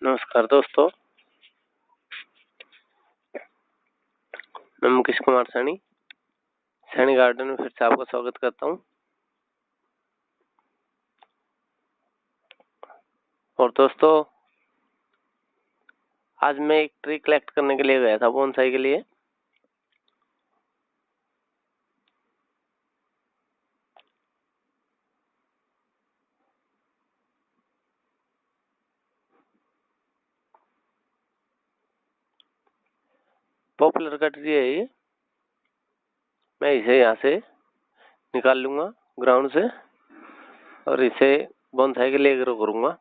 नमस्कार दोस्तों, मैं मुकेश कुमार सैनी गार्डन में फिर से आपका स्वागत करता हूँ। और दोस्तों, आज मैं एक ट्री कलेक्ट करने के लिए गया था बोनसाई के लिए। पॉपुलर का ट्री है ये। मैं इसे यहाँ से निकाल लूंगा ग्राउंड से और इसे बोनसाई के लिए ग्रो करूंगा।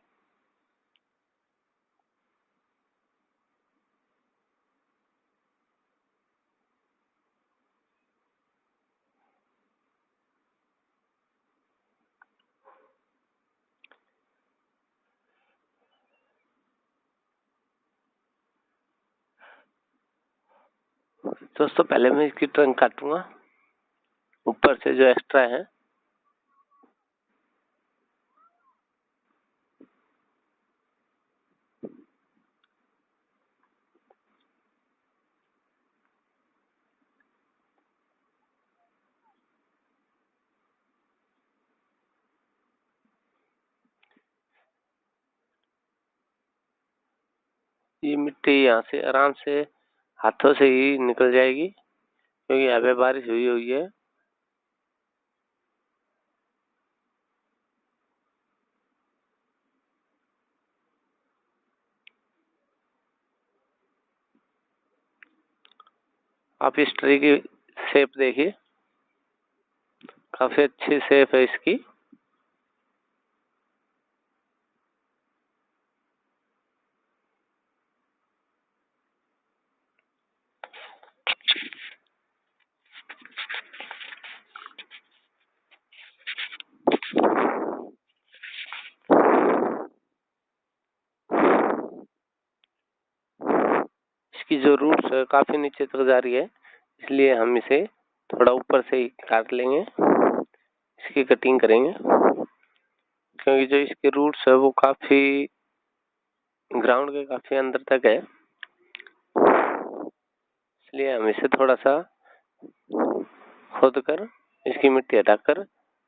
दोस्तों, पहले मैं इसकी ट्रंक काटूंगा, ऊपर से जो एक्स्ट्रा है। ये मिट्टी यहाँ से आराम से हाथों से ही निकल जाएगी, क्योंकि यहाँ पे बारिश हुई है। आप इस ट्री की शेप देखिए, काफी अच्छी शेप है इसकी। इसकी जो रूट्स है काफी नीचे तक जा रही है, इसलिए हम इसे थोड़ा ऊपर से ही काट लेंगे, इसकी कटिंग करेंगे, क्योंकि जो इसके रूट्स है वो काफी ग्राउंड के काफी अंदर तक है, इसलिए हम इसे थोड़ा सा खोद कर इसकी मिट्टी हटाकर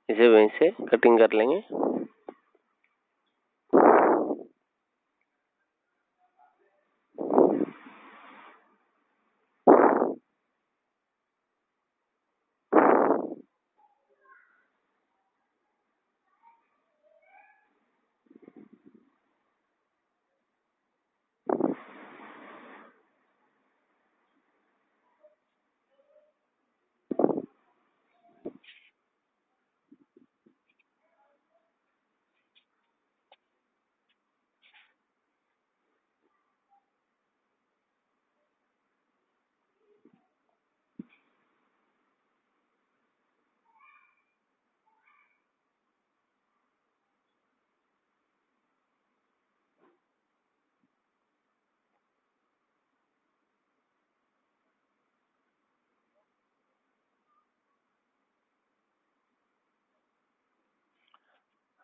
इसे वहीं से कटिंग कर लेंगे।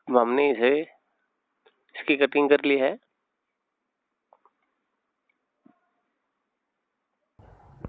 हमने इसे इसकी कटिंग कर ली है।